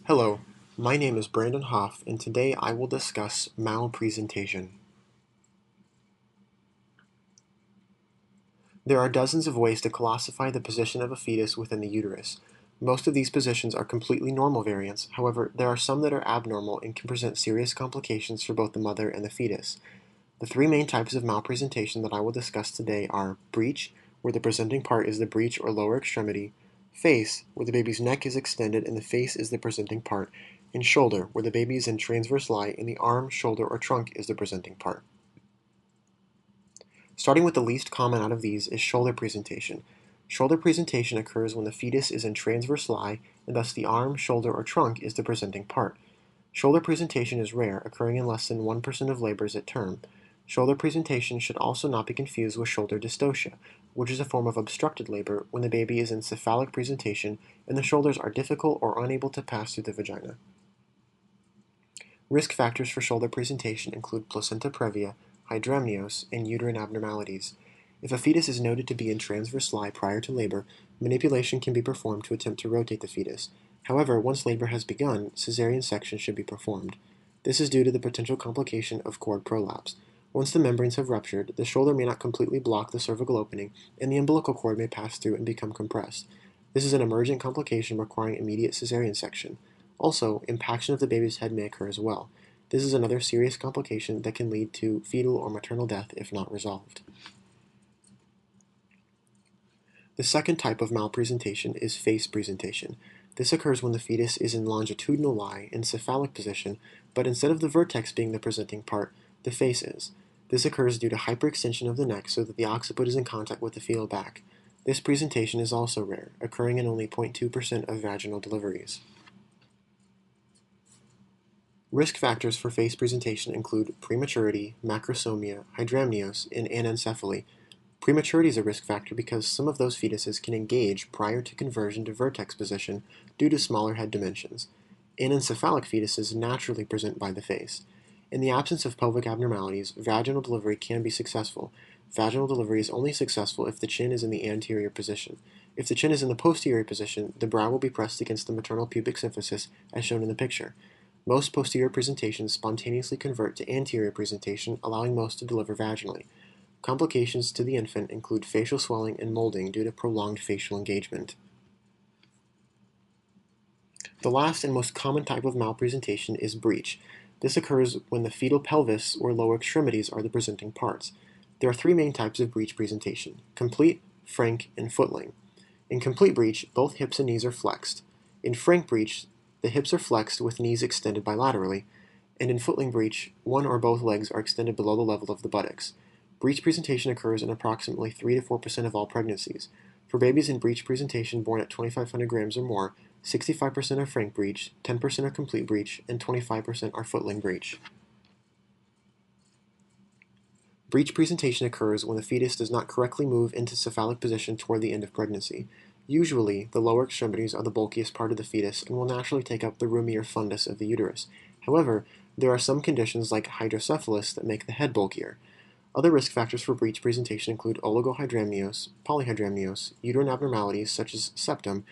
Hello, my name is Brandon Hoff, and today I will discuss malpresentation. There are dozens of ways to classify the position of a fetus within the uterus. Most of these positions are completely normal variants, however, there are some that are abnormal and can present serious complications for both the mother and the fetus. The three main types of malpresentation that I will discuss today are breech, where the presenting part is the breech or lower extremity, face, where the baby's neck is extended and the face is the presenting part, and shoulder, where the baby is in transverse lie and the arm, shoulder, or trunk is the presenting part. Starting with the least common out of these is shoulder presentation. Shoulder presentation occurs when the fetus is in transverse lie and thus the arm, shoulder, or trunk is the presenting part. Shoulder presentation is rare, occurring in less than 1% of labors at term. Shoulder presentation should also not be confused with shoulder dystocia, which is a form of obstructed labor when the baby is in cephalic presentation and the shoulders are difficult or unable to pass through the vagina. Risk factors for shoulder presentation include placenta previa, hydramnios, and uterine abnormalities. If a fetus is noted to be in transverse lie prior to labor, manipulation can be performed to attempt to rotate the fetus. However, once labor has begun, cesarean section should be performed. This is due to the potential complication of cord prolapse. Once the membranes have ruptured, the shoulder may not completely block the cervical opening, and the umbilical cord may pass through and become compressed. This is an emergent complication requiring immediate cesarean section. Also, impaction of the baby's head may occur as well. This is another serious complication that can lead to fetal or maternal death if not resolved. The second type of malpresentation is face presentation. This occurs when the fetus is in longitudinal lie in cephalic position, but instead of the vertex being the presenting part, the face is. This occurs due to hyperextension of the neck so that the occiput is in contact with the fetal back. This presentation is also rare, occurring in only 0.2% of vaginal deliveries. Risk factors for face presentation include prematurity, macrosomia, hydramnios, and anencephaly. Prematurity is a risk factor because some of those fetuses can engage prior to conversion to vertex position due to smaller head dimensions. Anencephalic fetuses naturally present by the face. In the absence of pelvic abnormalities, vaginal delivery can be successful. Vaginal delivery is only successful if the chin is in the anterior position. If the chin is in the posterior position, the brow will be pressed against the maternal pubic symphysis as shown in the picture. Most posterior presentations spontaneously convert to anterior presentation, allowing most to deliver vaginally. Complications to the infant include facial swelling and molding due to prolonged facial engagement. The last and most common type of malpresentation is breech. This occurs when the fetal pelvis or lower extremities are the presenting parts. There are three main types of breech presentation: complete, frank, and footling. In complete breech, both hips and knees are flexed. In frank breech, the hips are flexed with knees extended bilaterally, and in footling breech, one or both legs are extended below the level of the buttocks. Breech presentation occurs in approximately 3 to 4% of all pregnancies. For babies in breech presentation born at 2,500 grams or more, 65% are frank breech, 10% are complete breech, and 25% are footling breech. Breech presentation occurs when the fetus does not correctly move into cephalic position toward the end of pregnancy. Usually, the lower extremities are the bulkiest part of the fetus and will naturally take up the roomier fundus of the uterus. However, there are some conditions like hydrocephalus that make the head bulkier. Other risk factors for breech presentation include oligohydramnios, polyhydramnios, uterine abnormalities such as septum,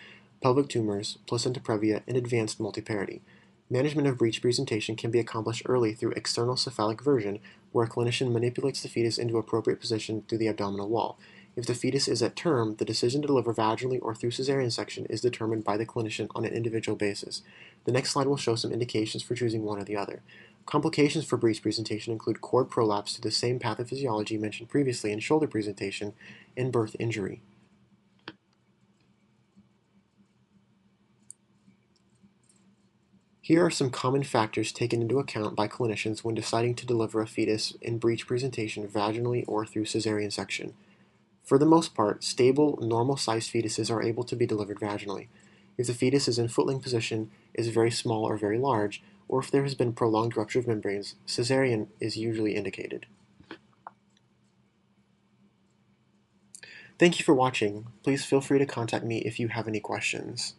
pelvic tumors, placenta previa, and advanced multiparity. Management of breech presentation can be accomplished early through external cephalic version, where a clinician manipulates the fetus into appropriate position through the abdominal wall. If the fetus is at term, the decision to deliver vaginally or through cesarean section is determined by the clinician on an individual basis. The next slide will show some indications for choosing one or the other. Complications for breech presentation include cord prolapse through the same pathophysiology mentioned previously in shoulder presentation and birth injury. Here are some common factors taken into account by clinicians when deciding to deliver a fetus in breech presentation vaginally or through cesarean section. For the most part, stable, normal-sized fetuses are able to be delivered vaginally. If the fetus is in footling position, is very small or very large, or if there has been prolonged rupture of membranes, cesarean is usually indicated. Thank you for watching. Please feel free to contact me if you have any questions.